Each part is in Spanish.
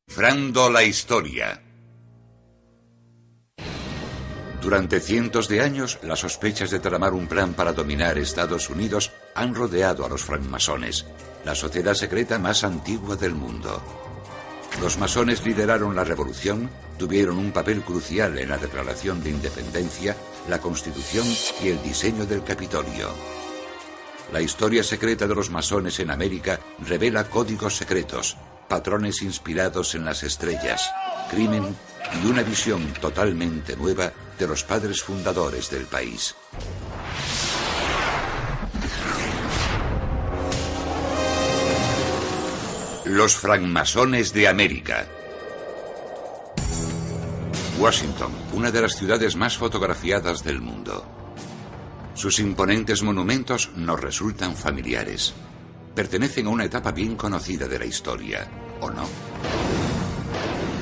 Descifrando la historia. Durante cientos de años, las sospechas de tramar un plan para dominar Estados Unidos han rodeado a los francmasones, la sociedad secreta más antigua del mundo. Los masones lideraron la revolución, tuvieron un papel crucial en la Declaración de Independencia, la Constitución y el diseño del Capitolio. La historia secreta de los masones en América revela códigos secretos, patrones inspirados en las estrellas, crimen y una visión totalmente nueva de los padres fundadores del país. Los francmasones de América. Washington, una de las ciudades más fotografiadas del mundo. Sus imponentes monumentos nos resultan familiares. Pertenecen a una etapa bien conocida de la historia, ¿o no?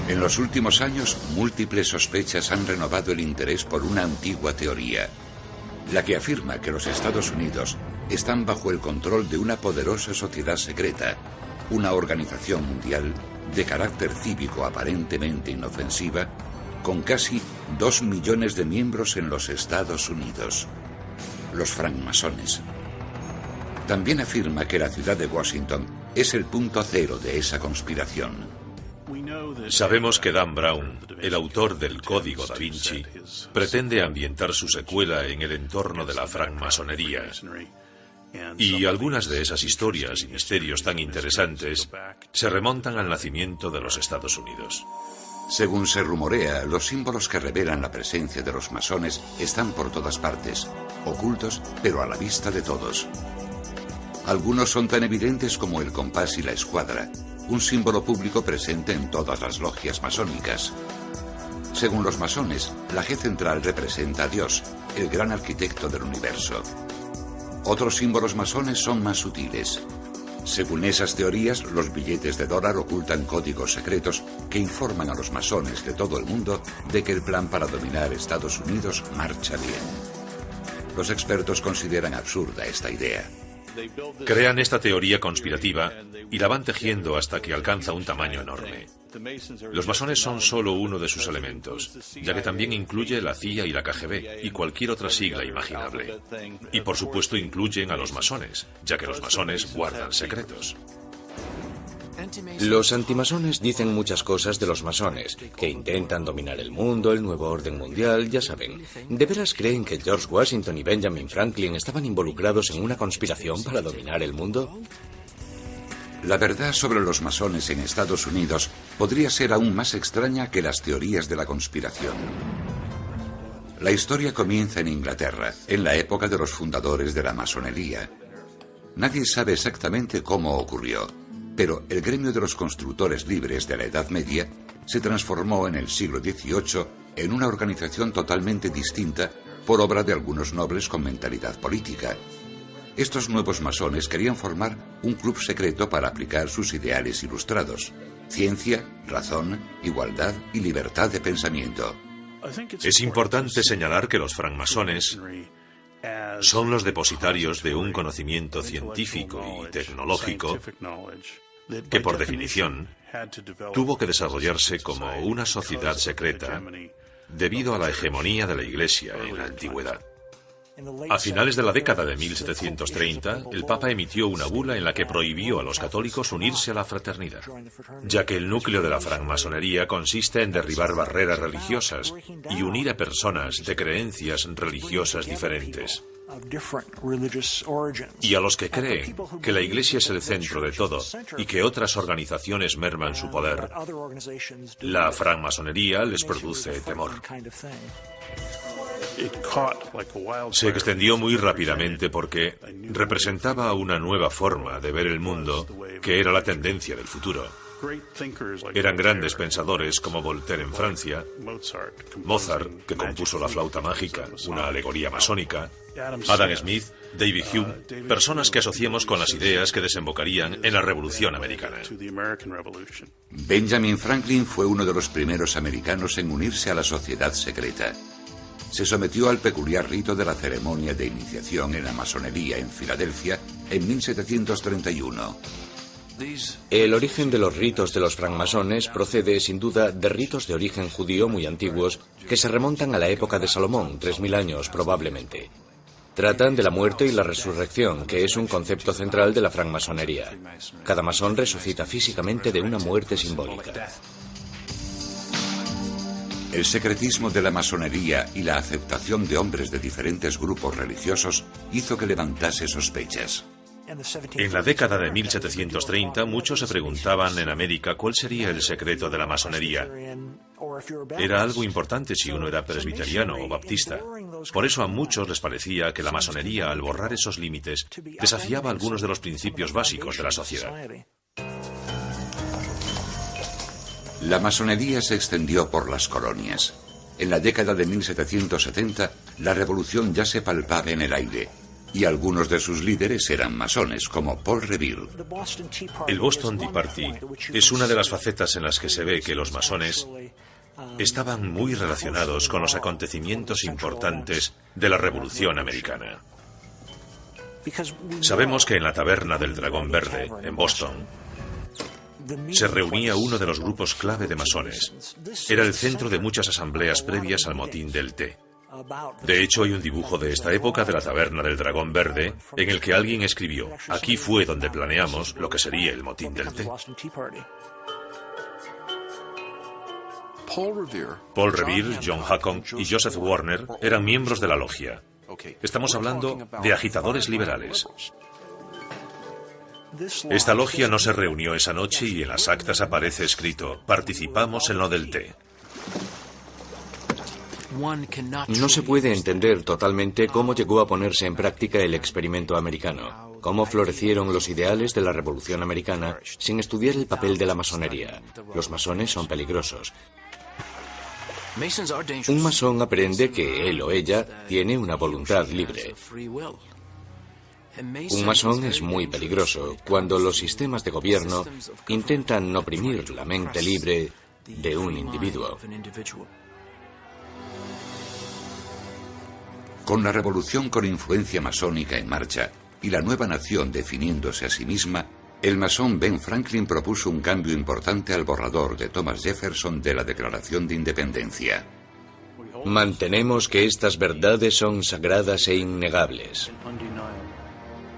En los últimos años, múltiples sospechas han renovado el interés por una antigua teoría, la que afirma que los Estados Unidos están bajo el control de una poderosa sociedad secreta, una organización mundial de carácter cívico aparentemente inofensiva, con casi 2 millones de miembros en los Estados Unidos. Los francmasones. También afirma que la ciudad de Washington es el punto cero de esa conspiración. Sabemos que Dan Brown, el autor del Código Da Vinci, pretende ambientar su secuela en el entorno de la francmasonería. Y algunas de esas historias y misterios tan interesantes se remontan al nacimiento de los Estados Unidos. Según se rumorea, los símbolos que revelan la presencia de los masones están por todas partes, ocultos pero a la vista de todos. Algunos son tan evidentes como el compás y la escuadra, un símbolo público presente en todas las logias masónicas. Según los masones, la G central representa a Dios, el gran arquitecto del universo. Otros símbolos masones son más sutiles. Según esas teorías, los billetes de dólar ocultan códigos secretos que informan a los masones de todo el mundo de que el plan para dominar Estados Unidos marcha bien. Los expertos consideran absurda esta idea. Crean esta teoría conspirativa y la van tejiendo hasta que alcanza un tamaño enorme. Los masones son solo uno de sus elementos, ya que también incluye la CIA y la KGB y cualquier otra sigla imaginable. Y por supuesto incluyen a los masones, ya que los masones guardan secretos. Los antimasones dicen muchas cosas de los masones, que intentan dominar el mundo, el nuevo orden mundial, ya saben. ¿De veras creen que George Washington y Benjamin Franklin estaban involucrados en una conspiración para dominar el mundo? La verdad sobre los masones en Estados Unidos podría ser aún más extraña que las teorías de la conspiración. La historia comienza en Inglaterra, en la época de los fundadores de la masonería. Nadie sabe exactamente cómo ocurrió, pero el gremio de los constructores libres de la Edad Media se transformó en el siglo XVIII en una organización totalmente distinta por obra de algunos nobles con mentalidad política. Estos nuevos masones querían formar un club secreto para aplicar sus ideales ilustrados: ciencia, razón, igualdad y libertad de pensamiento. Es importante señalar que los francmasones son los depositarios de un conocimiento científico y tecnológico que, por definición, tuvo que desarrollarse como una sociedad secreta debido a la hegemonía de la Iglesia en la antigüedad. A finales de la década de 1730, el Papa emitió una bula en la que prohibió a los católicos unirse a la fraternidad, ya que el núcleo de la francmasonería consiste en derribar barreras religiosas y unir a personas de creencias religiosas diferentes. Y a los que creen que la Iglesia es el centro de todo y que otras organizaciones merman su poder, la francmasonería les produce temor. Se extendió muy rápidamente porque representaba una nueva forma de ver el mundo que era la tendencia del futuro. Eran grandes pensadores como Voltaire en Francia, Mozart, que compuso la flauta mágica, una alegoría masónica, Adam Smith, David Hume, personas que asociamos con las ideas que desembocarían en la Revolución Americana. Benjamin Franklin fue uno de los primeros americanos en unirse a la sociedad secreta. Se sometió al peculiar rito de la ceremonia de iniciación en la masonería en Filadelfia en 1731. El origen de los ritos de los francmasones procede, sin duda, de ritos de origen judío muy antiguos que se remontan a la época de Salomón, 3000 años probablemente. Tratan de la muerte y la resurrección, que es un concepto central de la francmasonería. Cada masón resucita físicamente de una muerte simbólica. El secretismo de la masonería y la aceptación de hombres de diferentes grupos religiosos hizo que levantase sospechas. En la década de 1730, muchos se preguntaban en América cuál sería el secreto de la masonería. Era algo importante si uno era presbiteriano o baptista. Por eso a muchos les parecía que la masonería, al borrar esos límites, desafiaba algunos de los principios básicos de la sociedad. La masonería se extendió por las colonias. En la década de 1770, la revolución ya se palpaba en el aire, y algunos de sus líderes eran masones, como Paul Revere. El Boston Tea Party es una de las facetas en las que se ve que los masones estaban muy relacionados con los acontecimientos importantes de la Revolución Americana. Sabemos que en la taberna del Dragón Verde, en Boston, se reunía uno de los grupos clave de masones. Era el centro de muchas asambleas previas al motín del té. De hecho, hay un dibujo de esta época de la taberna del Dragón Verde en el que alguien escribió: aquí fue donde planeamos lo que sería el motín del té. Paul Revere, John Hancock y Joseph Warner eran miembros de la logia. Estamos hablando de agitadores liberales. Esta logia no se reunió esa noche y en las actas aparece escrito: participamos en lo del té. No se puede entender totalmente cómo llegó a ponerse en práctica el experimento americano, cómo florecieron los ideales de la Revolución Americana sin estudiar el papel de la masonería. Los masones son peligrosos. Un masón aprende que él o ella tiene una voluntad libre. Un masón es muy peligroso cuando los sistemas de gobierno intentan oprimir la mente libre de un individuo. Con la revolución con influencia masónica en marcha y la nueva nación definiéndose a sí misma, el masón Ben Franklin propuso un cambio importante al borrador de Thomas Jefferson de la Declaración de Independencia. Mantenemos que estas verdades son sagradas e innegables.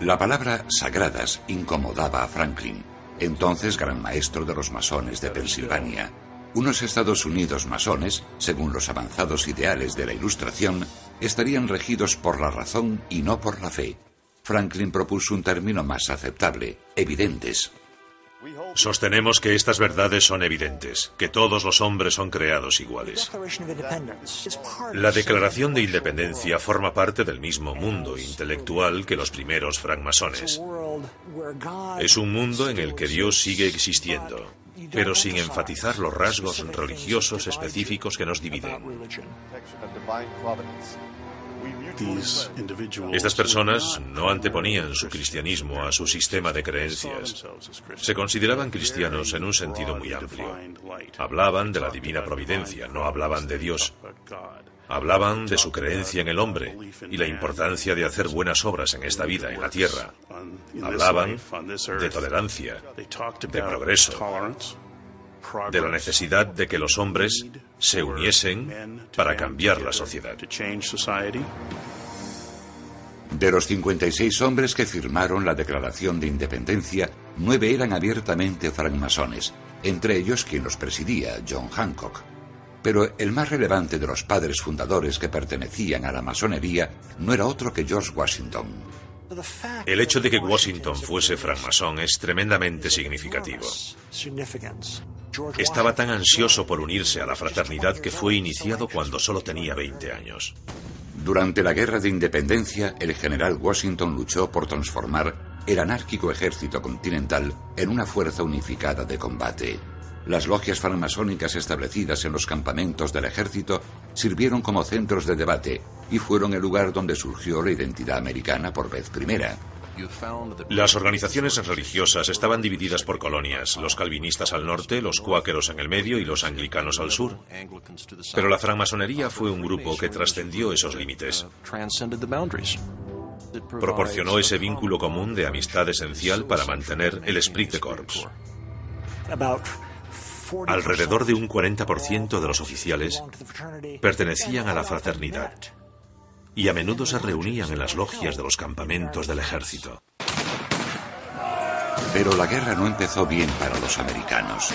La palabra sagradas incomodaba a Franklin, entonces gran maestro de los masones de Pensilvania. Unos Estados Unidos masones, según los avanzados ideales de la Ilustración, estarían regidos por la razón y no por la fe. Franklin propuso un término más aceptable: evidentes. Sostenemos que estas verdades son evidentes, que todos los hombres son creados iguales. La Declaración de Independencia forma parte del mismo mundo intelectual que los primeros francmasones. Es un mundo en el que Dios sigue existiendo, pero sin enfatizar los rasgos religiosos específicos que nos dividen. Estas personas no anteponían su cristianismo a su sistema de creencias. Se consideraban cristianos en un sentido muy amplio. Hablaban de la divina providencia, no hablaban de Dios. Hablaban de su creencia en el hombre y la importancia de hacer buenas obras en esta vida, en la tierra. Hablaban de tolerancia, de progreso, de la necesidad de que los hombres se uniesen para cambiar la sociedad. De los 56 hombres que firmaron la Declaración de Independencia, 9 eran abiertamente francmasones, entre ellos quien los presidía, John Hancock. Pero el más relevante de los padres fundadores que pertenecían a la masonería no era otro que George Washington. El hecho de que Washington fuese francmasón es tremendamente significativo. Estaba tan ansioso por unirse a la fraternidad que fue iniciado cuando solo tenía 20 años. Durante la Guerra de Independencia, el general Washington luchó por transformar el anárquico ejército continental en una fuerza unificada de combate. Las logias francmasónicas establecidas en los campamentos del ejército sirvieron como centros de debate y fueron el lugar donde surgió la identidad americana por vez primera. Las organizaciones religiosas estaban divididas por colonias, los calvinistas al norte, los cuáqueros en el medio y los anglicanos al sur. Pero la francmasonería fue un grupo que trascendió esos límites. Proporcionó ese vínculo común de amistad esencial para mantener el esprit de corps. Alrededor de un 40% de los oficiales pertenecían a la fraternidad y a menudo se reunían en las logias de los campamentos del ejército. Pero la guerra no empezó bien para los americanos.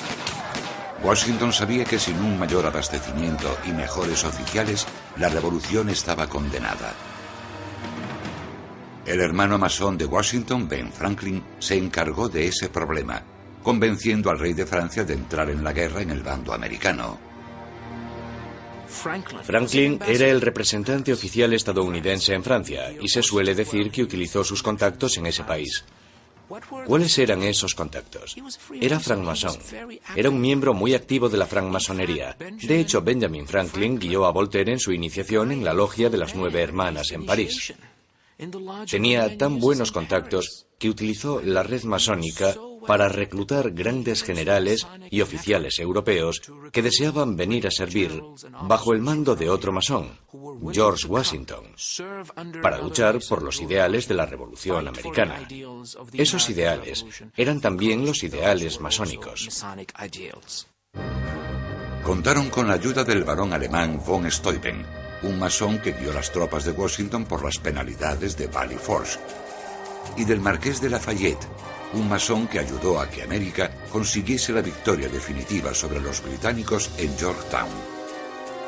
Washington sabía que sin un mayor abastecimiento y mejores oficiales, la revolución estaba condenada. El hermano masón de Washington, Ben Franklin, se encargó de ese problema, convenciendo al rey de Francia de entrar en la guerra en el bando americano. Franklin era el representante oficial estadounidense en Francia y se suele decir que utilizó sus contactos en ese país. ¿Cuáles eran esos contactos? Era francmasón. Era un miembro muy activo de la francmasonería. De hecho, Benjamin Franklin guió a Voltaire en su iniciación en la logia de las 9 hermanas en París. Tenía tan buenos contactos que utilizó la red masónica para reclutar grandes generales y oficiales europeos que deseaban venir a servir bajo el mando de otro masón, George Washington, para luchar por los ideales de la Revolución Americana. Esos ideales eran también los ideales masónicos. Contaron con la ayuda del barón alemán von Steuben, un masón que guió las tropas de Washington por las penalidades de Valley Forge, y del marqués de Lafayette, un masón que ayudó a que América consiguiese la victoria definitiva sobre los británicos en Yorktown.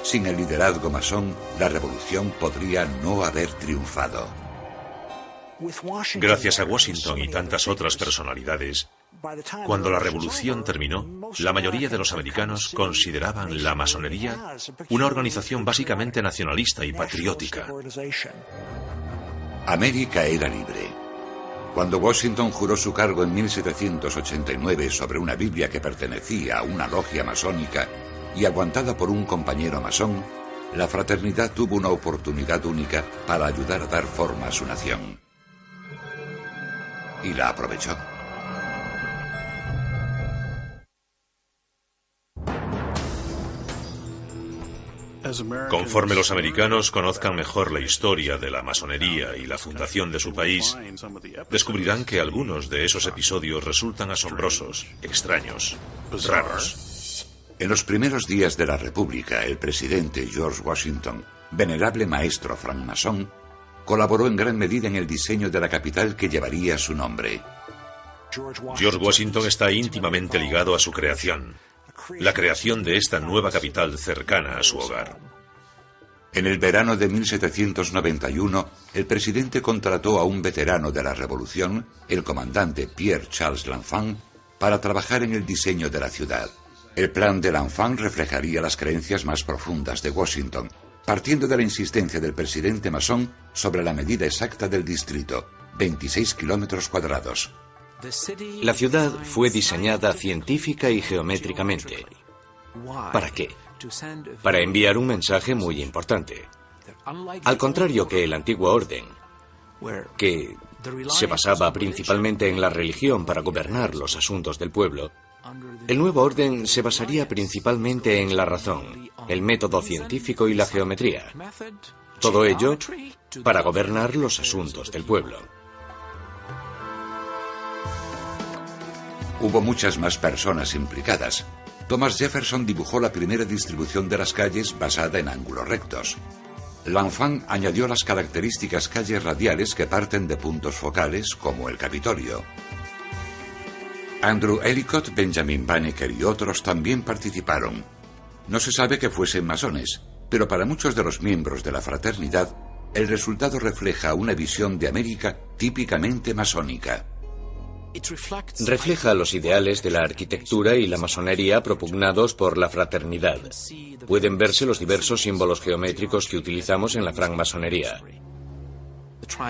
Sin el liderazgo masón, la revolución podría no haber triunfado. Gracias a Washington y tantas otras personalidades, cuando la revolución terminó, la mayoría de los americanos consideraban la masonería una organización básicamente nacionalista y patriótica. América era libre. Cuando Washington juró su cargo en 1789 sobre una Biblia que pertenecía a una logia masónica y aguantada por un compañero masón, la fraternidad tuvo una oportunidad única para ayudar a dar forma a su nación. Y la aprovechó. Conforme los americanos conozcan mejor la historia de la masonería y la fundación de su país, descubrirán que algunos de esos episodios resultan asombrosos, extraños, raros. En los primeros días de la República, el presidente George Washington, venerable maestro francmasón, colaboró en gran medida en el diseño de la capital que llevaría su nombre. George Washington está íntimamente ligado a su creación, la creación de esta nueva capital cercana a su hogar. En el verano de 1791, el presidente contrató a un veterano de la Revolución, el comandante Pierre Charles L'Enfant, para trabajar en el diseño de la ciudad. El plan de L'Enfant reflejaría las creencias más profundas de Washington, partiendo de la insistencia del presidente masón sobre la medida exacta del distrito, 26 kilómetros cuadrados. La ciudad fue diseñada científica y geométricamente. ¿Para qué? Para enviar un mensaje muy importante. Al contrario que el antiguo orden, que se basaba principalmente en la religión para gobernar los asuntos del pueblo, el nuevo orden se basaría principalmente en la razón, el método científico y la geometría. Todo ello para gobernar los asuntos del pueblo. Hubo muchas más personas implicadas. Thomas Jefferson dibujó la primera distribución de las calles basada en ángulos rectos. L'Enfant añadió las características calles radiales que parten de puntos focales, como el Capitolio. Andrew Ellicott, Benjamin Banneker y otros también participaron. No se sabe que fuesen masones, pero para muchos de los miembros de la fraternidad, el resultado refleja una visión de América típicamente masónica. Refleja los ideales de la arquitectura y la masonería propugnados por la fraternidad. Pueden verse los diversos símbolos geométricos que utilizamos en la francmasonería.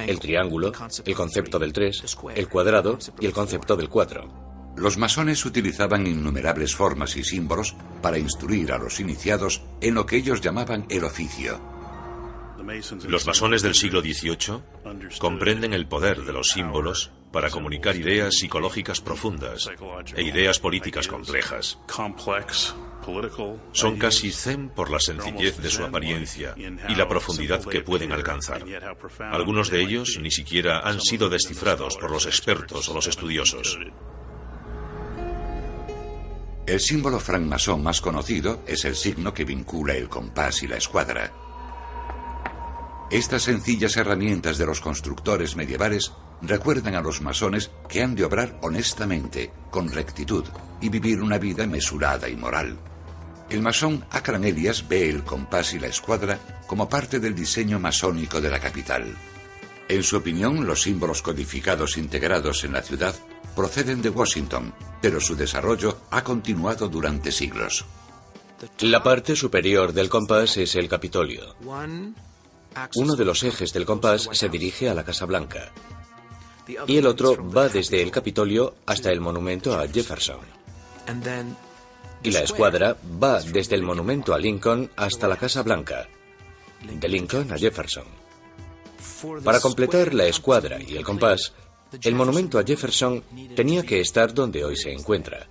El triángulo, el concepto del 3, el cuadrado y el concepto del 4. Los masones utilizaban innumerables formas y símbolos para instruir a los iniciados en lo que ellos llamaban el oficio. Los masones del siglo XVIII comprenden el poder de los símbolos para comunicar ideas psicológicas profundas e ideas políticas complejas. Son casi zen por la sencillez de su apariencia y la profundidad que pueden alcanzar. Algunos de ellos ni siquiera han sido descifrados por los expertos o los estudiosos. El símbolo francmasón más conocido es el signo que vincula el compás y la escuadra. Estas sencillas herramientas de los constructores medievales recuerdan a los masones que han de obrar honestamente, con rectitud, y vivir una vida mesurada y moral. El masón Akram Elias ve el compás y la escuadra como parte del diseño masónico de la capital. En su opinión, los símbolos codificados integrados en la ciudad proceden de Washington, pero su desarrollo ha continuado durante siglos. La parte superior del compás es el Capitolio. Uno de los ejes del compás se dirige a la Casa Blanca y el otro va desde el Capitolio hasta el monumento a Jefferson. Y la escuadra va desde el monumento a Lincoln hasta la Casa Blanca, de Lincoln a Jefferson. Para completar la escuadra y el compás, el monumento a Jefferson tenía que estar donde hoy se encuentra,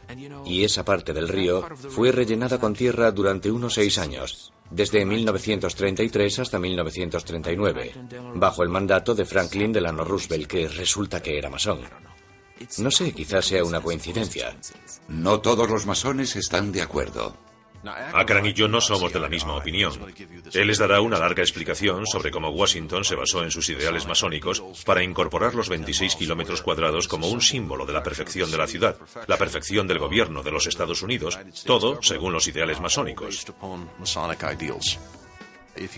y esa parte del río fue rellenada con tierra durante unos 6 años, desde 1933 hasta 1939, bajo el mandato de Franklin Delano Roosevelt, que resulta que era masón. No sé, quizás sea una coincidencia. No todos los masones están de acuerdo. Akram y yo no somos de la misma opinión. Él les dará una larga explicación sobre cómo Washington se basó en sus ideales masónicos para incorporar los 26 kilómetros cuadrados como un símbolo de la perfección de la ciudad, la perfección del gobierno de los Estados Unidos, todo según los ideales masónicos.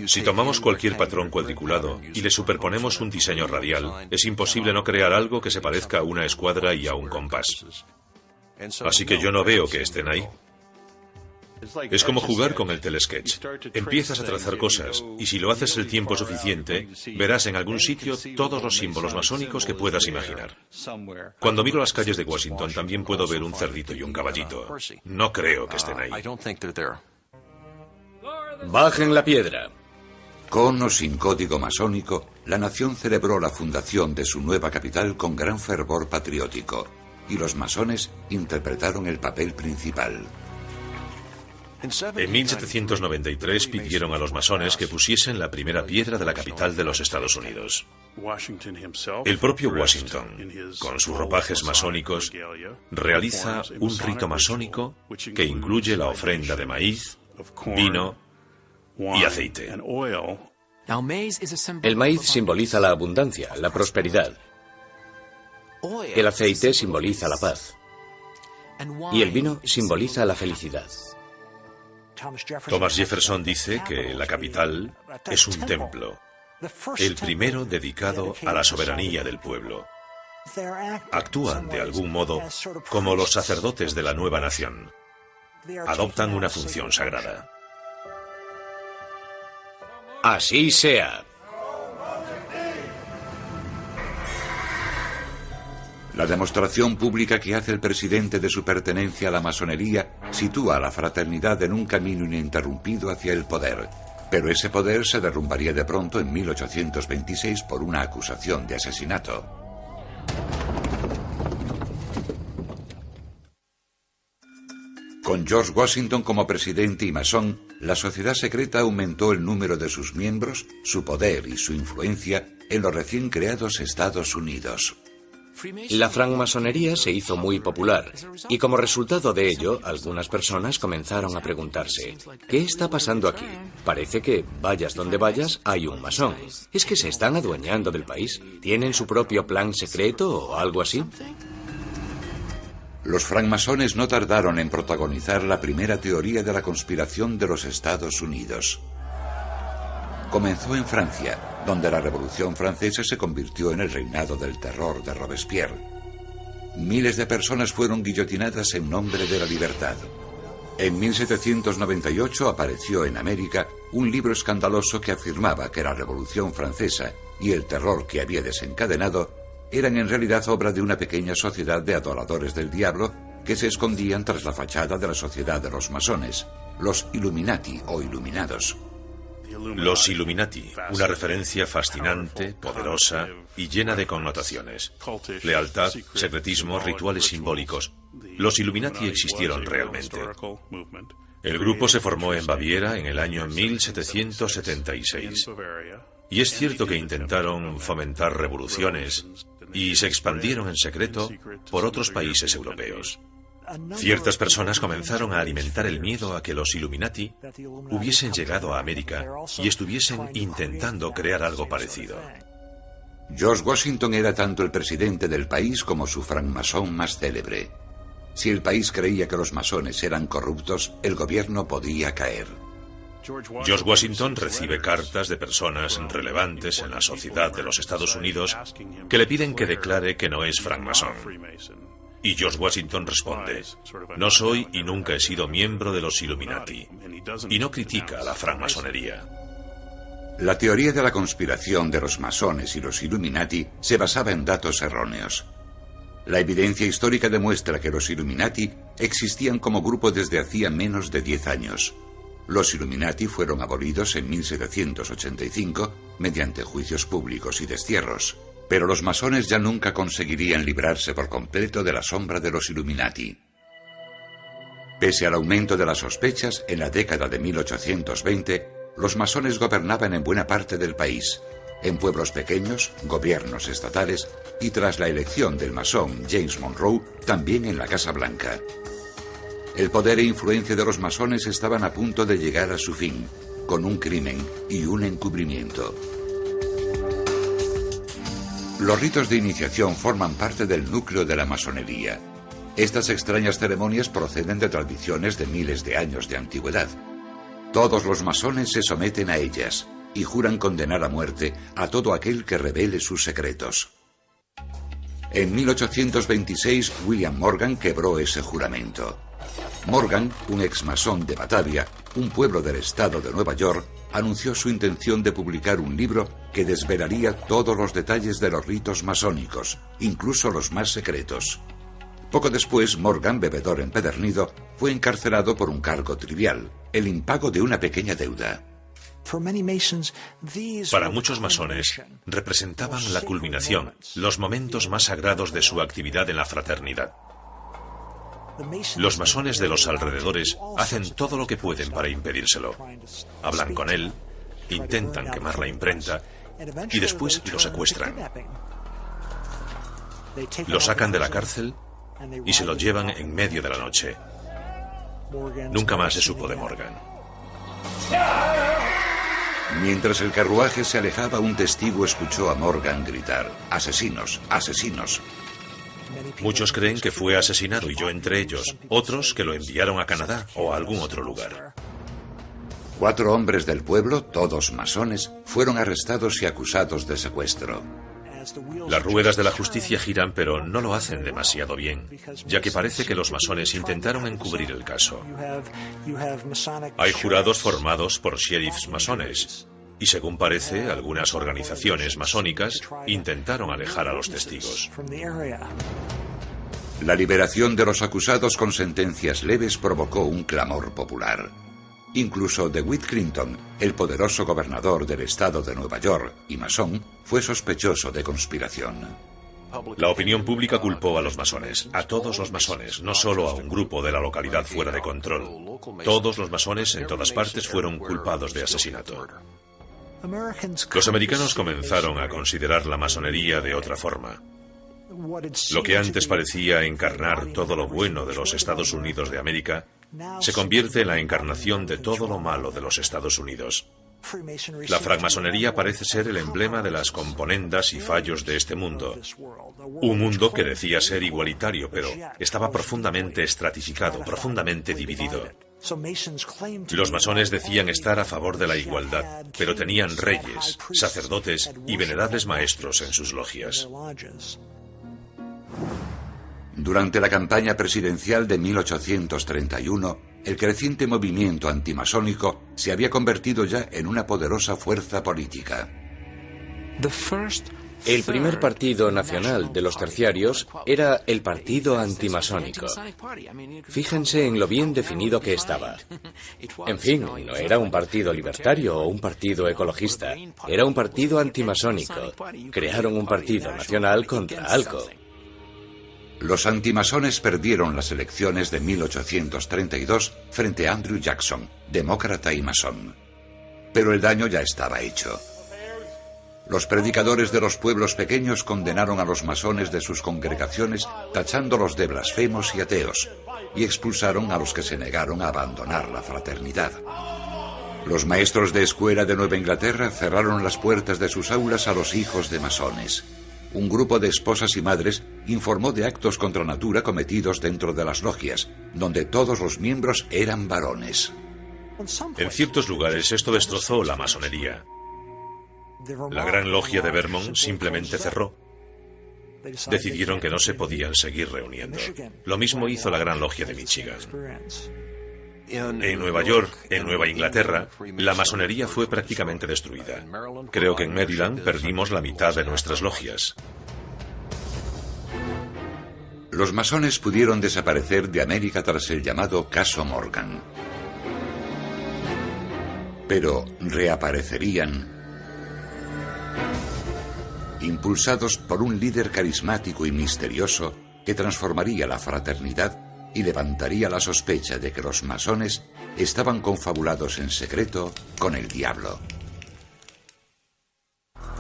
Si tomamos cualquier patrón cuadriculado y le superponemos un diseño radial, es imposible no crear algo que se parezca a una escuadra y a un compás. Así que yo no veo que estén ahí. Es como jugar con el telesketch. Empiezas a trazar cosas, y si lo haces el tiempo suficiente, verás en algún sitio todos los símbolos masónicos que puedas imaginar. Cuando miro las calles de Washington también puedo ver un cerdito y un caballito. No creo que estén ahí. Bajen la piedra. Con o sin código masónico, la nación celebró la fundación de su nueva capital con gran fervor patriótico, y los masones interpretaron el papel principal. En 1793 pidieron a los masones que pusiesen la primera piedra de la capital de los Estados Unidos. El propio Washington, con sus ropajes masónicos, realiza un rito masónico que incluye la ofrenda de maíz, vino y aceite. El maíz simboliza la abundancia, la prosperidad. El aceite simboliza la paz. Y el vino simboliza la felicidad. Thomas Jefferson dice que la capital es un templo, el primero dedicado a la soberanía del pueblo. Actúan de algún modo como los sacerdotes de la nueva nación. Adoptan una función sagrada. Así sea. La demostración pública que hace el presidente de su pertenencia a la masonería sitúa a la fraternidad en un camino ininterrumpido hacia el poder. Pero ese poder se derrumbaría de pronto en 1826 por una acusación de asesinato. Con George Washington como presidente y masón, la sociedad secreta aumentó el número de sus miembros, su poder y su influencia en los recién creados Estados Unidos. La francmasonería se hizo muy popular y como resultado de ello, algunas personas comenzaron a preguntarse, ¿qué está pasando aquí? Parece que, vayas donde vayas, hay un masón. ¿Es que se están adueñando del país? ¿Tienen su propio plan secreto o algo así? Los francmasones no tardaron en protagonizar la primera teoría de la conspiración de los Estados Unidos. Comenzó en Francia, donde la Revolución Francesa se convirtió en el reinado del terror de Robespierre. Miles de personas fueron guillotinadas en nombre de la libertad. En 1798 apareció en América un libro escandaloso que afirmaba que la Revolución Francesa y el terror que había desencadenado eran en realidad obra de una pequeña sociedad de adoradores del diablo que se escondían tras la fachada de la sociedad de los masones, los Illuminati o Iluminados. Los Illuminati, una referencia fascinante, poderosa y llena de connotaciones. Lealtad, secretismo, rituales simbólicos. Los Illuminati existieron realmente. El grupo se formó en Baviera en el año 1776. Y es cierto que intentaron fomentar revoluciones y se expandieron en secreto por otros países europeos. Ciertas personas comenzaron a alimentar el miedo a que los Illuminati hubiesen llegado a América y estuviesen intentando crear algo parecido. George Washington era tanto el presidente del país como su francmasón más célebre. Si el país creía que los masones eran corruptos, el gobierno podía caer. George Washington recibe cartas de personas relevantes en la sociedad de los Estados Unidos que le piden que declare que no es francmasón. Y George Washington responde: no soy y nunca he sido miembro de los Illuminati. Y no critica a la francmasonería. La teoría de la conspiración de los masones y los Illuminati se basaba en datos erróneos. La evidencia histórica demuestra que los Illuminati existían como grupo desde hacía menos de 10 años. Los Illuminati fueron abolidos en 1785 mediante juicios públicos y destierros. Pero los masones ya nunca conseguirían librarse por completo de la sombra de los Illuminati. Pese al aumento de las sospechas, en la década de 1820, los masones gobernaban en buena parte del país, en pueblos pequeños, gobiernos estatales y tras la elección del masón James Monroe, también en la Casa Blanca. El poder e influencia de los masones estaban a punto de llegar a su fin, con un crimen y un encubrimiento. Los ritos de iniciación forman parte del núcleo de la masonería. Estas extrañas ceremonias proceden de tradiciones de miles de años de antigüedad. Todos los masones se someten a ellas y juran condenar a muerte a todo aquel que revele sus secretos. En 1826, William Morgan quebró ese juramento. Morgan, un exmasón de Batavia, un pueblo del estado de Nueva York, anunció su intención de publicar un libro que desvelaría todos los detalles de los ritos masónicos, incluso los más secretos. Poco después, Morgan, bebedor empedernido, fue encarcelado por un cargo trivial, el impago de una pequeña deuda. Para muchos masones, representaban la culminación, los momentos más sagrados de su actividad en la fraternidad. Los masones de los alrededores hacen todo lo que pueden para impedírselo. Hablan con él, intentan quemar la imprenta y después lo secuestran. Lo sacan de la cárcel y se lo llevan en medio de la noche. Nunca más se supo de Morgan. Mientras el carruaje se alejaba, un testigo escuchó a Morgan gritar: «¡Asesinos! ¡Asesinos!». Muchos creen que fue asesinado y yo entre ellos, otros que lo enviaron a Canadá o a algún otro lugar. 4 hombres del pueblo, todos masones, fueron arrestados y acusados de secuestro. Las ruedas de la justicia giran, pero no lo hacen demasiado bien, ya que parece que los masones intentaron encubrir el caso. Hay jurados formados por sheriffs masones, y según parece, algunas organizaciones masónicas intentaron alejar a los testigos. La liberación de los acusados con sentencias leves provocó un clamor popular. Incluso DeWitt Clinton, el poderoso gobernador del estado de Nueva York y masón, fue sospechoso de conspiración. La opinión pública culpó a los masones, a todos los masones, no solo a un grupo de la localidad fuera de control. Todos los masones en todas partes fueron culpados de asesinato. Los americanos comenzaron a considerar la masonería de otra forma. Lo que antes parecía encarnar todo lo bueno de los Estados Unidos de América, se convierte en la encarnación de todo lo malo de los Estados Unidos. La francmasonería parece ser el emblema de las componendas y fallos de este mundo. Un mundo que decía ser igualitario, pero estaba profundamente estratificado, profundamente dividido. Los masones decían estar a favor de la igualdad, pero tenían reyes, sacerdotes y venerables maestros en sus logias. Durante la campaña presidencial de 1831, el creciente movimiento antimasónico se había convertido ya en una poderosa fuerza política. El primer partido nacional de los terciarios era el partido antimasónico. Fíjense en lo bien definido que estaba. En fin, no era un partido libertario o un partido ecologista, era un partido antimasónico. Crearon un partido nacional contra algo. Los antimasones perdieron las elecciones de 1832 frente a Andrew Jackson, demócrata y masón. Pero el daño ya estaba hecho. Los predicadores de los pueblos pequeños condenaron a los masones de sus congregaciones, tachándolos de blasfemos y ateos, y expulsaron a los que se negaron a abandonar la fraternidad. Los maestros de escuela de Nueva Inglaterra cerraron las puertas de sus aulas a los hijos de masones. Un grupo de esposas y madres informó de actos contra natura cometidos dentro de las logias, donde todos los miembros eran varones. En ciertos lugares esto destrozó la masonería. La Gran Logia de Vermont simplemente cerró. Decidieron que no se podían seguir reuniendo. Lo mismo hizo la Gran Logia de Michigan. En Nueva York, en Nueva Inglaterra, la masonería fue prácticamente destruida. Creo que en Maryland perdimos la mitad de nuestras logias. Los masones pudieron desaparecer de América tras el llamado Caso Morgan. Pero reaparecerían impulsados por un líder carismático y misterioso que transformaría la fraternidad y levantaría la sospecha de que los masones estaban confabulados en secreto con el diablo.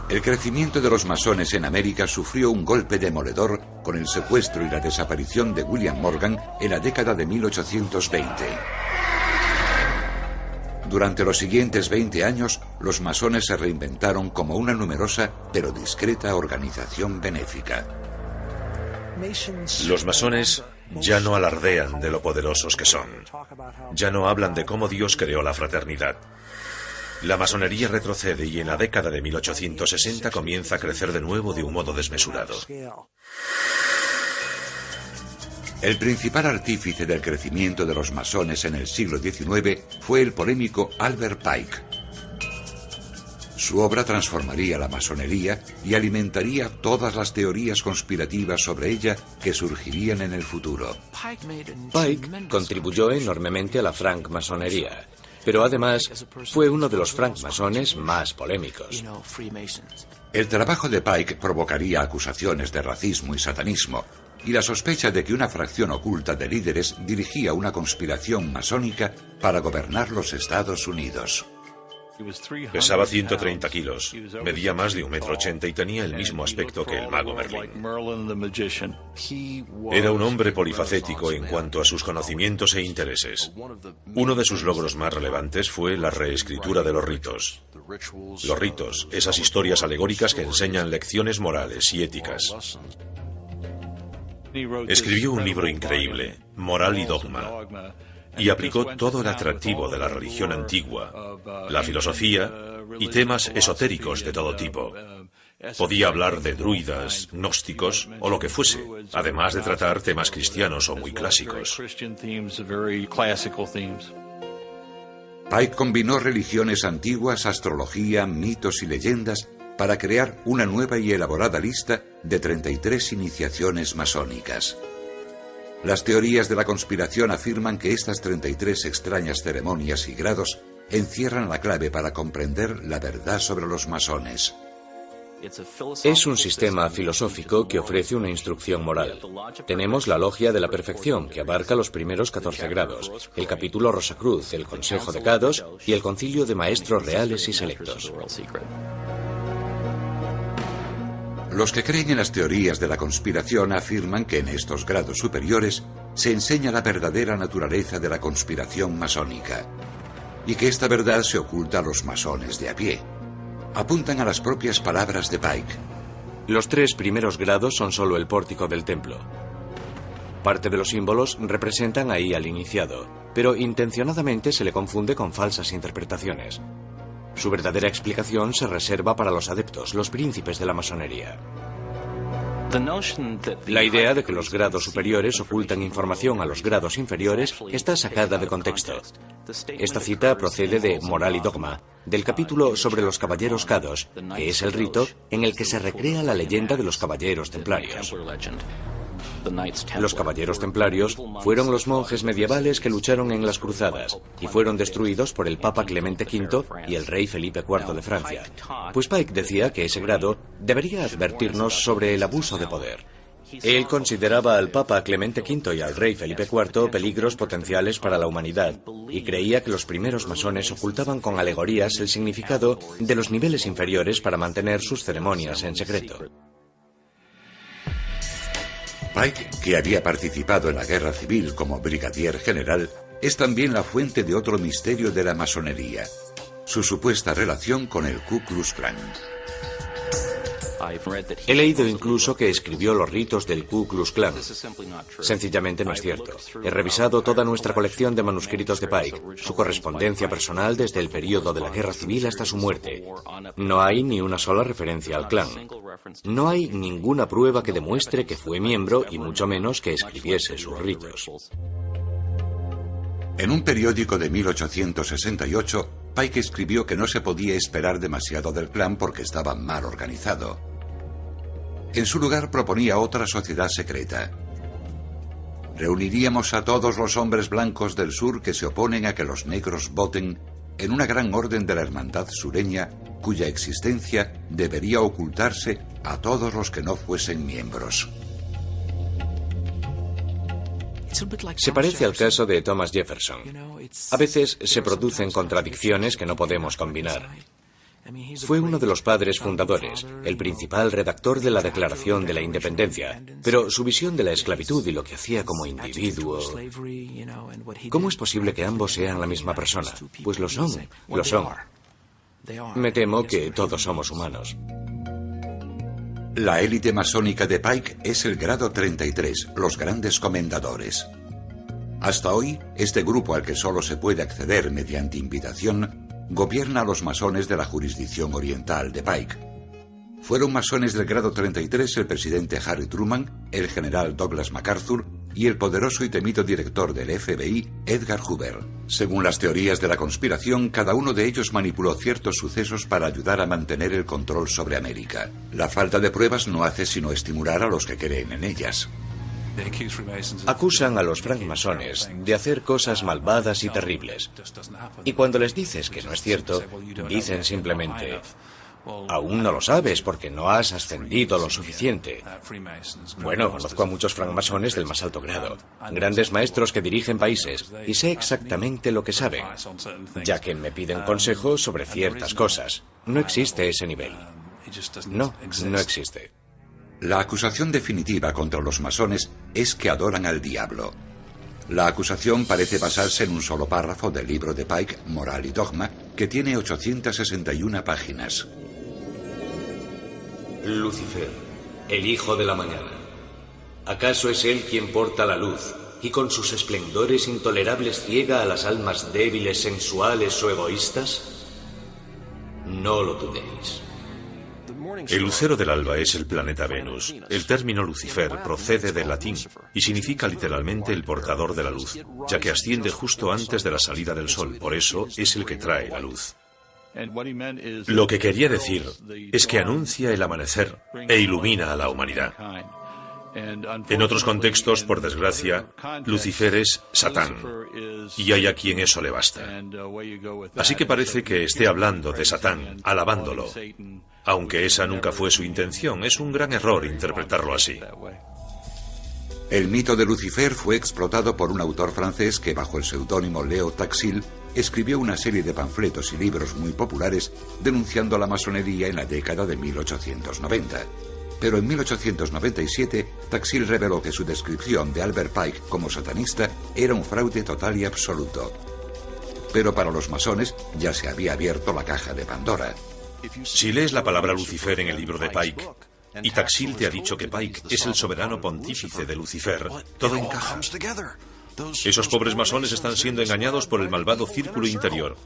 El crecimiento de los masones en América sufrió un golpe demoledor con el secuestro y la desaparición de William Morgan en la década de 1820. Durante los siguientes 20 años, los masones se reinventaron como una numerosa pero discreta organización benéfica. Los masones ya no alardean de lo poderosos que son. Ya no hablan de cómo Dios creó la fraternidad. La masonería retrocede y en la década de 1860 comienza a crecer de nuevo de un modo desmesurado. El principal artífice del crecimiento de los masones en el siglo XIX fue el polémico Albert Pike. Su obra transformaría la masonería y alimentaría todas las teorías conspirativas sobre ella que surgirían en el futuro. Pike contribuyó enormemente a la francmasonería, pero además fue uno de los francmasones más polémicos. El trabajo de Pike provocaría acusaciones de racismo y satanismo, y la sospecha de que una fracción oculta de líderes dirigía una conspiración masónica para gobernar los Estados Unidos. Pesaba 130 kilos, medía más de 1,80 m y tenía el mismo aspecto que el mago Merlín. Era un hombre polifacético en cuanto a sus conocimientos e intereses. Uno de sus logros más relevantes fue la reescritura de los ritos. Los ritos, esas historias alegóricas que enseñan lecciones morales y éticas. Escribió un libro increíble, Moral y Dogma, y aplicó todo el atractivo de la religión antigua, la filosofía y temas esotéricos de todo tipo. Podía hablar de druidas, gnósticos o lo que fuese, además de tratar temas cristianos o muy clásicos. Pike combinó religiones antiguas, astrología, mitos y leyendas para crear una nueva y elaborada lista de 33 iniciaciones masónicas. Las teorías de la conspiración afirman que estas 33 extrañas ceremonias y grados encierran la clave para comprender la verdad sobre los masones. Es un sistema filosófico que ofrece una instrucción moral. Tenemos la Logia de la Perfección, que abarca los primeros 14 grados, el capítulo Rosacruz, el Consejo de Cados y el Concilio de Maestros Reales y Selectos. Los que creen en las teorías de la conspiración afirman que en estos grados superiores se enseña la verdadera naturaleza de la conspiración masónica y que esta verdad se oculta a los masones de a pie. Apuntan a las propias palabras de Pike. Los 3 primeros grados son solo el pórtico del templo. Parte de los símbolos representan ahí al iniciado, pero intencionadamente se le confunde con falsas interpretaciones. Su verdadera explicación se reserva para los adeptos, los príncipes de la masonería. La idea de que los grados superiores ocultan información a los grados inferiores está sacada de contexto. Esta cita procede de Moral y Dogma, del capítulo sobre los caballeros Cados, que es el rito en el que se recrea la leyenda de los caballeros templarios. Los caballeros templarios fueron los monjes medievales que lucharon en las cruzadas y fueron destruidos por el Papa Clemente V y el rey Felipe IV de Francia. Pues Pike decía que ese grado debería advertirnos sobre el abuso de poder. Él consideraba al Papa Clemente V y al rey Felipe IV peligros potenciales para la humanidad y creía que los primeros masones ocultaban con alegorías el significado de los niveles inferiores para mantener sus ceremonias en secreto. Pike, que había participado en la guerra civil como brigadier general, es también la fuente de otro misterio de la masonería: su supuesta relación con el Ku Klux Klan. He leído incluso que escribió los ritos del Ku Klux Klan. Sencillamente no es cierto. He revisado toda nuestra colección de manuscritos de Pike, su correspondencia personal desde el período de la Guerra Civil hasta su muerte. No hay ni una sola referencia al clan. No hay ninguna prueba que demuestre que fue miembro y mucho menos que escribiese sus ritos. En un periódico de 1868, Pike escribió que no se podía esperar demasiado del clan porque estaba mal organizado. En su lugar proponía otra sociedad secreta. Reuniríamos a todos los hombres blancos del sur que se oponen a que los negros voten en una gran orden de la hermandad sureña cuya existencia debería ocultarse a todos los que no fuesen miembros. Se parece al caso de Thomas Jefferson. A veces se producen contradicciones que no podemos combinar. Fue uno de los padres fundadores, el principal redactor de la Declaración de la Independencia, pero su visión de la esclavitud y lo que hacía como individuo... ¿Cómo es posible que ambos sean la misma persona? Pues lo son, lo son. Me temo que todos somos humanos. La élite masónica de Pike es el grado 33, los grandes comendadores. Hasta hoy, este grupo al que solo se puede acceder mediante invitación gobierna a los masones de la jurisdicción oriental de Pike. Fueron masones del grado 33 el presidente Harry Truman, el general Douglas MacArthur y el poderoso y temido director del FBI, Edgar Hoover. Según las teorías de la conspiración, cada uno de ellos manipuló ciertos sucesos para ayudar a mantener el control sobre América. La falta de pruebas no hace sino estimular a los que creen en ellas. Acusan a los francmasones de hacer cosas malvadas y terribles. Y cuando les dices que no es cierto, dicen simplemente: aún no lo sabes porque no has ascendido lo suficiente. Bueno, conozco a muchos francmasones del más alto grado, grandes maestros que dirigen países, y sé exactamente lo que saben, ya que me piden consejos sobre ciertas cosas. No existe ese nivel. No, no existe. La acusación definitiva contra los masones es que adoran al diablo. La acusación parece basarse en un solo párrafo del libro de Pike, Moral y Dogma, que tiene 861 páginas. Lucifer, el hijo de la mañana. ¿Acaso es él quien porta la luz y con sus esplendores intolerables ciega a las almas débiles, sensuales o egoístas? No lo dudéis. El lucero del alba es el planeta Venus. El término Lucifer procede del latín y significa literalmente el portador de la luz, ya que asciende justo antes de la salida del sol, por eso es el que trae la luz. Lo que quería decir es que anuncia el amanecer e ilumina a la humanidad. En otros contextos, por desgracia, Lucifer es Satán, y hay a quien eso le basta. Así que parece que esté hablando de Satán, alabándolo. Aunque esa nunca fue su intención, es un gran error interpretarlo así. El mito de Lucifer fue explotado por un autor francés que, bajo el seudónimo Leo Taxil, escribió una serie de panfletos y libros muy populares denunciando la masonería en la década de 1890. Pero en 1897, Taxil reveló que su descripción de Albert Pike como satanista era un fraude total y absoluto. Pero para los masones ya se había abierto la caja de Pandora. Si lees la palabra Lucifer en el libro de Pike, y Taxil te ha dicho que Pike es el soberano pontífice de Lucifer, todo encaja. Esos pobres masones están siendo engañados por el malvado círculo interior.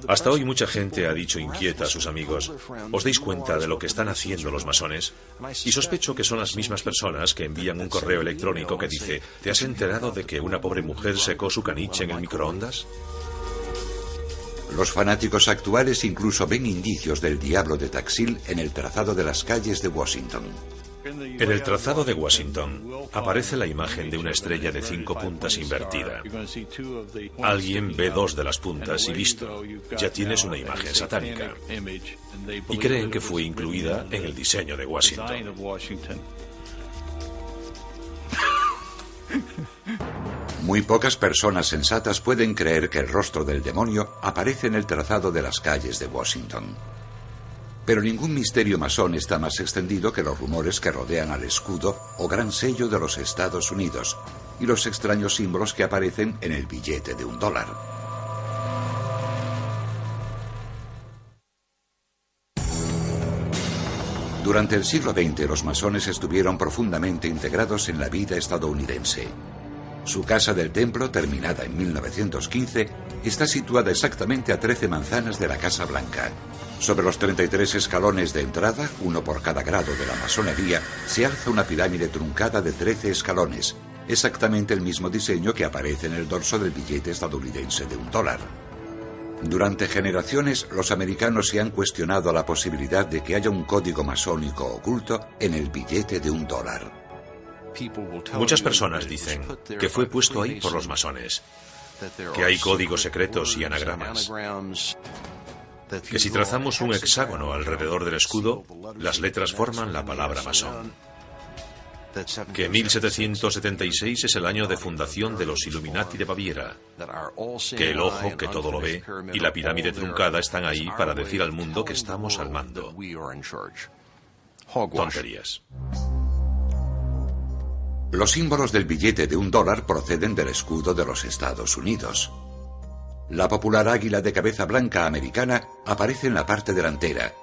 Hasta hoy mucha gente ha dicho inquieta a sus amigos: ¿os dais cuenta de lo que están haciendo los masones? Y sospecho que son las mismas personas que envían un correo electrónico que dice: ¿te has enterado de que una pobre mujer secó su caniche en el microondas? Los fanáticos actuales incluso ven indicios del diablo de Taxil en el trazado de las calles de Washington. En el trazado de Washington aparece la imagen de una estrella de 5 puntas invertida. Alguien ve 2 de las puntas y listo, ya tienes una imagen satánica. Y creen que fue incluida en el diseño de Washington. Muy pocas personas sensatas pueden creer que el rostro del demonio aparece en el trazado de las calles de Washington. Pero ningún misterio masón está más extendido que los rumores que rodean al escudo o gran sello de los Estados Unidos y los extraños símbolos que aparecen en el billete de $1. Durante el siglo XX, los masones estuvieron profundamente integrados en la vida estadounidense. Su casa del templo, terminada en 1915, está situada exactamente a 13 manzanas de la Casa Blanca. Sobre los 33 escalones de entrada, uno por cada grado de la masonería, se alza una pirámide truncada de 13 escalones, exactamente el mismo diseño que aparece en el dorso del billete estadounidense de $1. Durante generaciones, los americanos se han cuestionado la posibilidad de que haya un código masónico oculto en el billete de $1. Muchas personas dicen que fue puesto ahí por los masones, que hay códigos secretos y anagramas, que si trazamos un hexágono alrededor del escudo, las letras forman la palabra masón, que 1776 es el año de fundación de los Illuminati de Baviera, que el ojo que todo lo ve y la pirámide truncada están ahí para decir al mundo que estamos al mando. Tonterías. Los símbolos del billete de $1 proceden del escudo de los Estados Unidos. La popular águila de cabeza blanca americana aparece en la parte delantera.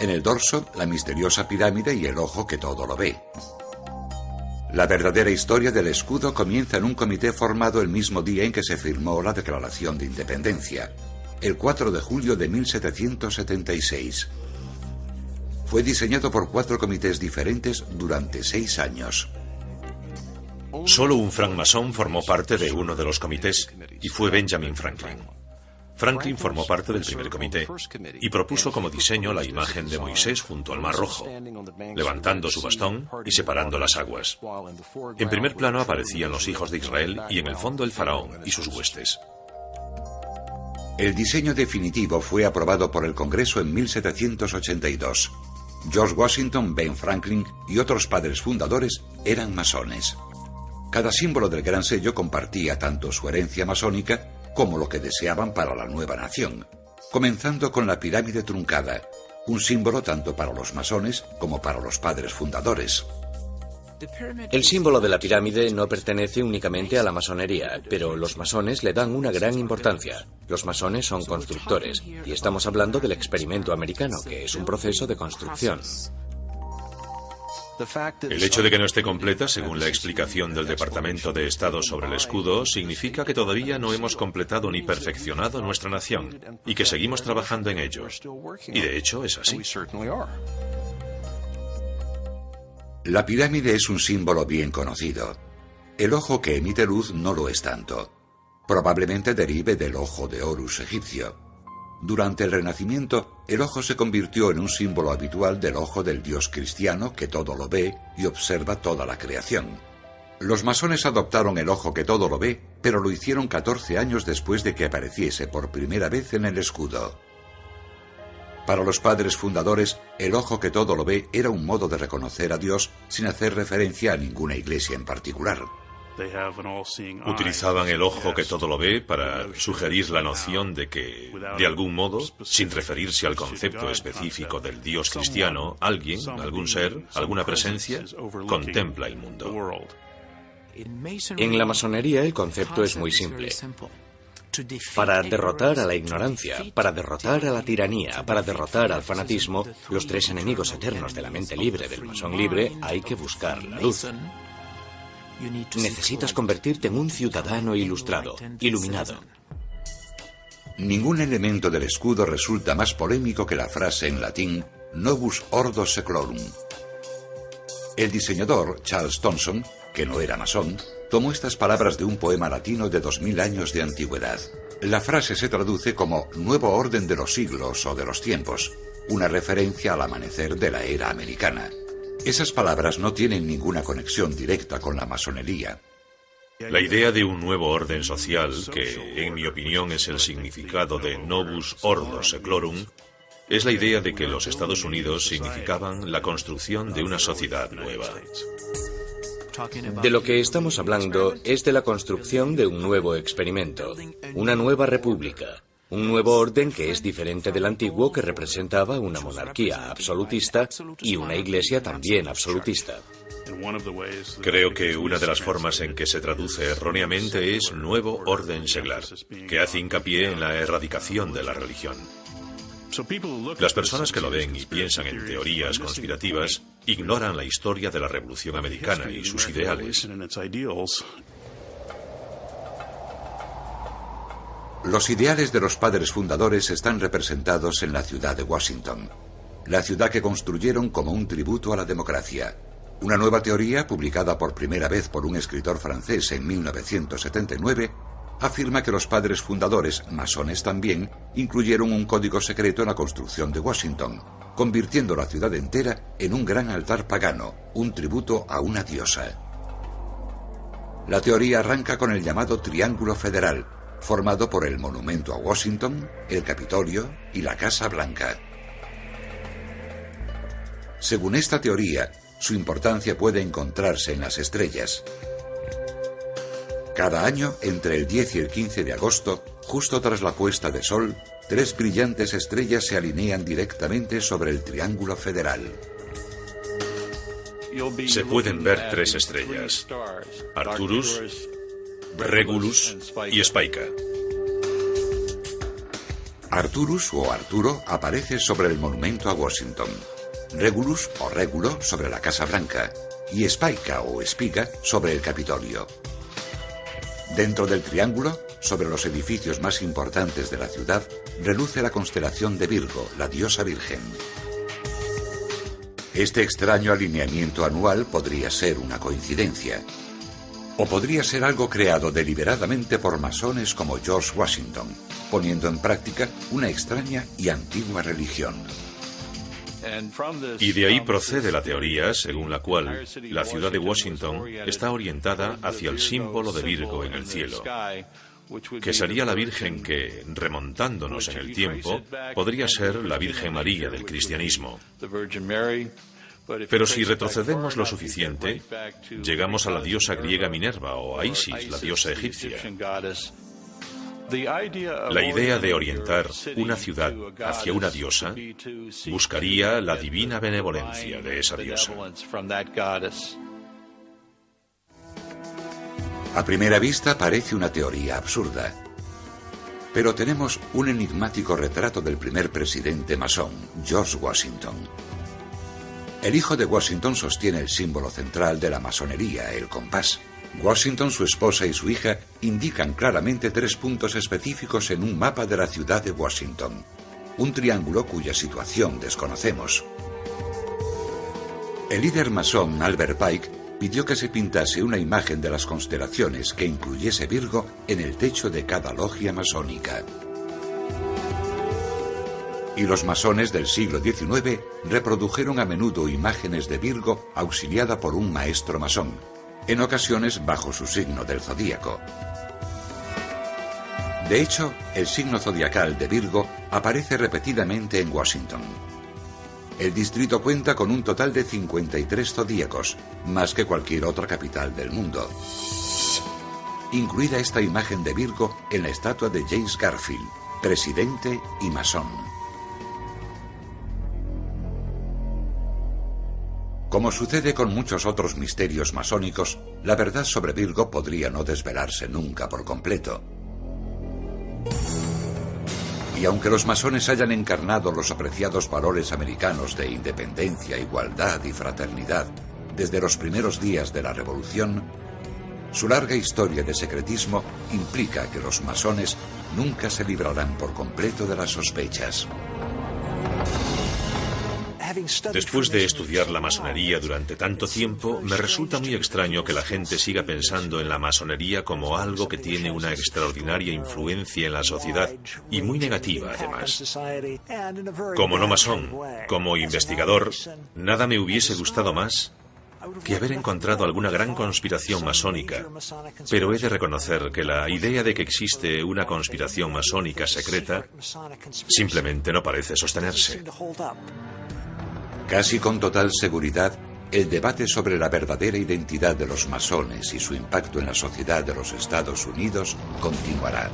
En el dorso, la misteriosa pirámide y el ojo que todo lo ve. La verdadera historia del escudo comienza en un comité formado el mismo día en que se firmó la Declaración de Independencia, el 4 de julio de 1776. Fue diseñado por 4 comités diferentes durante 6 años. Solo un francmasón formó parte de uno de los comités, y fue Benjamin Franklin. Franklin formó parte del primer comité y propuso como diseño la imagen de Moisés junto al Mar Rojo, levantando su bastón y separando las aguas. En primer plano aparecían los hijos de Israel y en el fondo el faraón y sus huestes. El diseño definitivo fue aprobado por el Congreso en 1782. George Washington, Ben Franklin y otros padres fundadores eran masones. Cada símbolo del gran sello compartía tanto su herencia masónica como lo que deseaban para la nueva nación, comenzando con la pirámide truncada, un símbolo tanto para los masones como para los padres fundadores. El símbolo de la pirámide no pertenece únicamente a la masonería, pero los masones le dan una gran importancia. Los masones son constructores, y estamos hablando del experimento americano, que es un proceso de construcción. El hecho de que no esté completa, según la explicación del Departamento de Estado sobre el escudo, significa que todavía no hemos completado ni perfeccionado nuestra nación y que seguimos trabajando en ello. Y de hecho es así. La pirámide es un símbolo bien conocido. El ojo que emite luz no lo es tanto. Probablemente derive del ojo de Horus egipcio. Durante el Renacimiento, el ojo se convirtió en un símbolo habitual del ojo del Dios cristiano que todo lo ve y observa toda la creación. Los masones adoptaron el ojo que todo lo ve, pero lo hicieron 14 años después de que apareciese por primera vez en el escudo. Para los padres fundadores, el ojo que todo lo ve era un modo de reconocer a Dios sin hacer referencia a ninguna iglesia en particular. Utilizaban el ojo que todo lo ve para sugerir la noción de que, de algún modo, sin referirse al concepto específico del Dios cristiano, alguien, algún ser, alguna presencia, contempla el mundo. En la masonería el concepto es muy simple. Para derrotar a la ignorancia, para derrotar a la tiranía, para derrotar al fanatismo, los 3 enemigos eternos de la mente libre del masón libre, hay que buscar la luz. Necesitas convertirte en un ciudadano ilustrado, iluminado. Ningún elemento del escudo resulta más polémico que la frase en latín Novus Ordo Seclorum. El diseñador, Charles Thomson, que no era masón, tomó estas palabras de un poema latino de 2000 años de antigüedad. La frase se traduce como Nuevo Orden de los Siglos o de los Tiempos, una referencia al amanecer de la era americana. Esas palabras no tienen ninguna conexión directa con la masonería. La idea de un nuevo orden social, que en mi opinión es el significado de Novus Ordo Seclorum, es la idea de que los Estados Unidos significaban la construcción de una sociedad nueva. De lo que estamos hablando es de la construcción de un nuevo experimento, una nueva república, un nuevo orden que es diferente del antiguo, que representaba una monarquía absolutista y una iglesia también absolutista. Creo que una de las formas en que se traduce erróneamente es nuevo orden seglar, que hace hincapié en la erradicación de la religión. Las personas que lo ven y piensan en teorías conspirativas ignoran la historia de la Revolución Americana y sus ideales. Los ideales de los padres fundadores están representados en la ciudad de Washington, la ciudad que construyeron como un tributo a la democracia. Una nueva teoría, publicada por primera vez por un escritor francés en 1979, afirma que los padres fundadores, masones también, incluyeron un código secreto en la construcción de Washington, convirtiendo la ciudad entera en un gran altar pagano, un tributo a una diosa. La teoría arranca con el llamado Triángulo Federal, formado por el monumento a Washington, el Capitolio y la Casa Blanca. Según esta teoría, su importancia puede encontrarse en las estrellas. Cada año, entre el 10 y el 15 de agosto, justo tras la puesta de sol, 3 brillantes estrellas se alinean directamente sobre el Triángulo Federal. Se pueden ver 3 estrellas: Arcturus, Regulus y Spica. Arcturus o Arturo aparece sobre el monumento a Washington, Regulus o Régulo sobre la Casa Blanca y Spica o Espiga sobre el Capitolio. Dentro del triángulo, sobre los edificios más importantes de la ciudad, reluce la constelación de Virgo, la diosa virgen. Este extraño alineamiento anual podría ser una coincidencia, o podría ser algo creado deliberadamente por masones como George Washington, poniendo en práctica una extraña y antigua religión. Y de ahí procede la teoría según la cual la ciudad de Washington está orientada hacia el símbolo de Virgo en el cielo, que sería la Virgen que, remontándonos en el tiempo, podría ser la Virgen María del cristianismo. Pero si retrocedemos lo suficiente, llegamos a la diosa griega Minerva o a Isis, la diosa egipcia. La idea de orientar una ciudad hacia una diosa buscaría la divina benevolencia de esa diosa. A primera vista parece una teoría absurda, pero tenemos un enigmático retrato del primer presidente masón, George Washington. El hijo de Washington sostiene el símbolo central de la masonería, el compás. Washington, su esposa y su hija indican claramente 3 puntos específicos en un mapa de la ciudad de Washington, un triángulo cuya situación desconocemos. El líder masón Albert Pike pidió que se pintase una imagen de las constelaciones que incluyese Virgo en el techo de cada logia masónica. Y los masones del siglo XIX reprodujeron a menudo imágenes de Virgo auxiliada por un maestro masón, en ocasiones bajo su signo del zodíaco. De hecho, el signo zodiacal de Virgo aparece repetidamente en Washington. El distrito cuenta con un total de 53 zodíacos, más que cualquier otra capital del mundo, incluida esta imagen de Virgo en la estatua de James Garfield, presidente y masón. Como sucede con muchos otros misterios masónicos, la verdad sobre Virgo podría no desvelarse nunca por completo. Y aunque los masones hayan encarnado los apreciados valores americanos de independencia, igualdad y fraternidad desde los primeros días de la Revolución, su larga historia de secretismo implica que los masones nunca se librarán por completo de las sospechas. Después de estudiar la masonería durante tanto tiempo, me resulta muy extraño que la gente siga pensando en la masonería como algo que tiene una extraordinaria influencia en la sociedad y muy negativa además. Como no masón, como investigador, nada me hubiese gustado más que haber encontrado alguna gran conspiración masónica, pero he de reconocer que la idea de que existe una conspiración masónica secreta simplemente no parece sostenerse. Casi con total seguridad, el debate sobre la verdadera identidad de los masones y su impacto en la sociedad de los Estados Unidos continuará.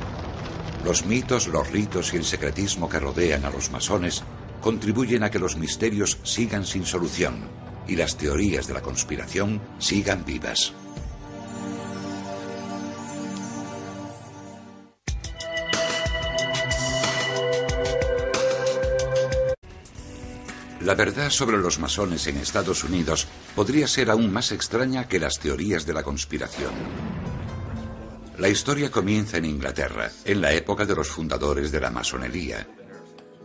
Los mitos, los ritos y el secretismo que rodean a los masones contribuyen a que los misterios sigan sin solución y las teorías de la conspiración sigan vivas. La verdad sobre los masones en Estados Unidos podría ser aún más extraña que las teorías de la conspiración. La historia comienza en Inglaterra, en la época de los fundadores de la masonería.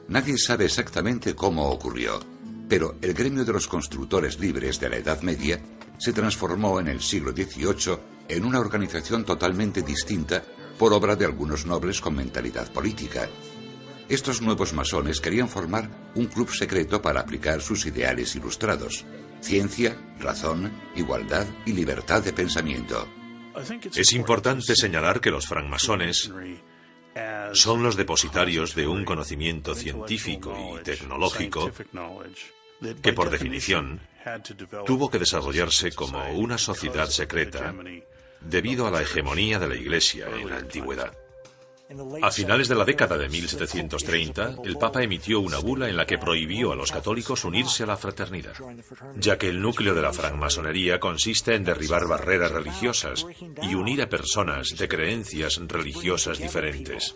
Nadie sabe exactamente cómo ocurrió, pero el gremio de los constructores libres de la Edad Media se transformó en el siglo XVIII en una organización totalmente distinta por obra de algunos nobles con mentalidad política. Estos nuevos masones querían formar un club secreto para aplicar sus ideales ilustrados: ciencia, razón, igualdad y libertad de pensamiento. Es importante señalar que los francmasones son los depositarios de un conocimiento científico y tecnológico que, por definición, tuvo que desarrollarse como una sociedad secreta debido a la hegemonía de la Iglesia en la antigüedad. A finales de la década de 1730, el Papa emitió una bula en la que prohibió a los católicos unirse a la fraternidad, ya que el núcleo de la francmasonería consiste en derribar barreras religiosas y unir a personas de creencias religiosas diferentes.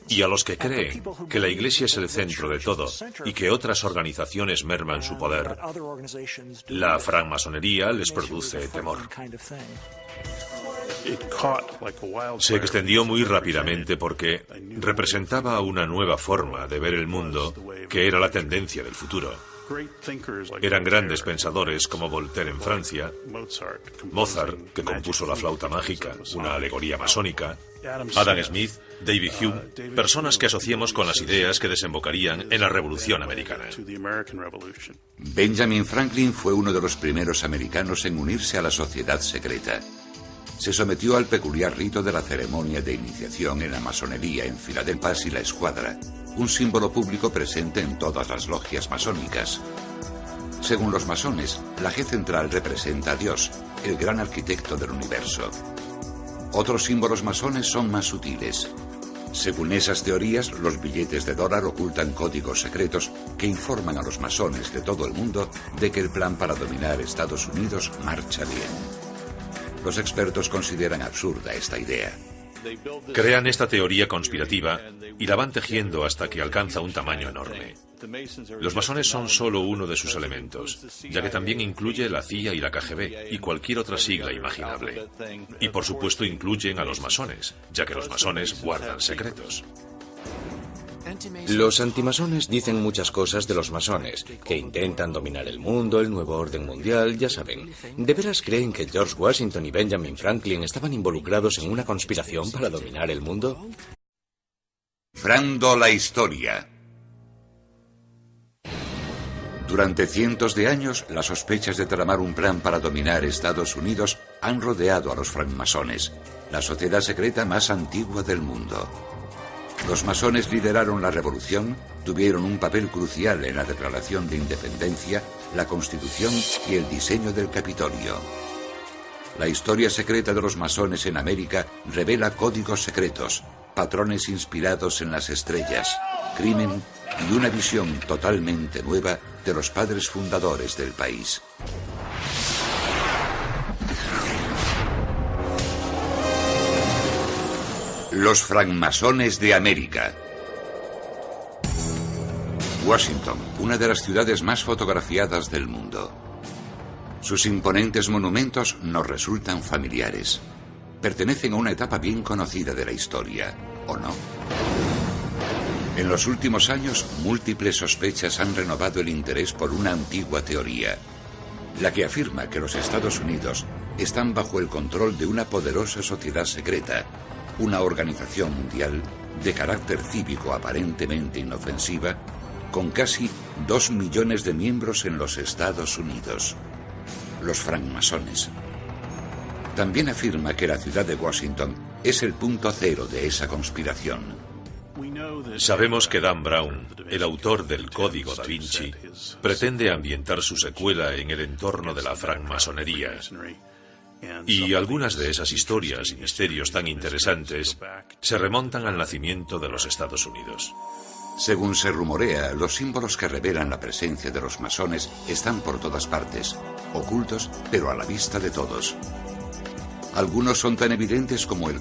Y a los que creen que la Iglesia es el centro de todo y que otras organizaciones merman su poder, la francmasonería les produce temor. Se extendió muy rápidamente porque representaba una nueva forma de ver el mundo que era la tendencia del futuro. Eran grandes pensadores como Voltaire en Francia, Mozart, que compuso la flauta mágica, una alegoría masónica, Adam Smith, David Hume, personas que asociamos con las ideas que desembocarían en la Revolución Americana. Benjamin Franklin fue uno de los primeros americanos en unirse a la sociedad secreta. Se sometió al peculiar rito de la ceremonia de iniciación en la masonería en Filadelfia y la Escuadra, un símbolo público presente en todas las logias masónicas. Según los masones, la eje central representa a Dios, el gran arquitecto del universo. Otros símbolos masones son más sutiles. Según esas teorías, los billetes de dólar ocultan códigos secretos que informan a los masones de todo el mundo de que el plan para dominar Estados Unidos marcha bien. Los expertos consideran absurda esta idea. Crean esta teoría conspirativa y la van tejiendo hasta que alcanza un tamaño enorme. Los masones son solo uno de sus elementos, ya que también incluye la CIA y la KGB y cualquier otra sigla imaginable. Y por supuesto incluyen a los masones, ya que los masones guardan secretos. Los antimasones dicen muchas cosas de los masones, que intentan dominar el mundo, el nuevo orden mundial, ya saben. ¿De veras creen que George Washington y Benjamin Franklin estaban involucrados en una conspiración para dominar el mundo? Frando la historia. Durante cientos de años, las sospechas de tramar un plan para dominar Estados Unidos han rodeado a los francmasones, la sociedad secreta más antigua del mundo. Los masones lideraron la revolución, tuvieron un papel crucial en la Declaración de Independencia, la Constitución y el diseño del Capitolio. La historia secreta de los masones en América revela códigos secretos, patrones inspirados en las estrellas, crimen y una visión totalmente nueva de los padres fundadores del país. Los francmasones de América. Washington, una de las ciudades más fotografiadas del mundo. Sus imponentes monumentos nos resultan familiares. Pertenecen a una etapa bien conocida de la historia, ¿o no? En los últimos años, múltiples sospechas han renovado el interés por una antigua teoría, la que afirma que los Estados Unidos están bajo el control de una poderosa sociedad secreta, una organización mundial de carácter cívico aparentemente inofensiva, con casi 2 millones de miembros en los Estados Unidos. Los francmasones. También afirma que la ciudad de Washington es el punto cero de esa conspiración. Sabemos que Dan Brown, el autor del Código Da Vinci, pretende ambientar su secuela en el entorno de la francmasonería. Y algunas de esas historias y misterios tan interesantes se remontan al nacimiento de los Estados Unidos. Según se rumorea, los símbolos que revelan la presencia de los masones están por todas partes, ocultos pero a la vista de todos. Algunos son tan evidentes como el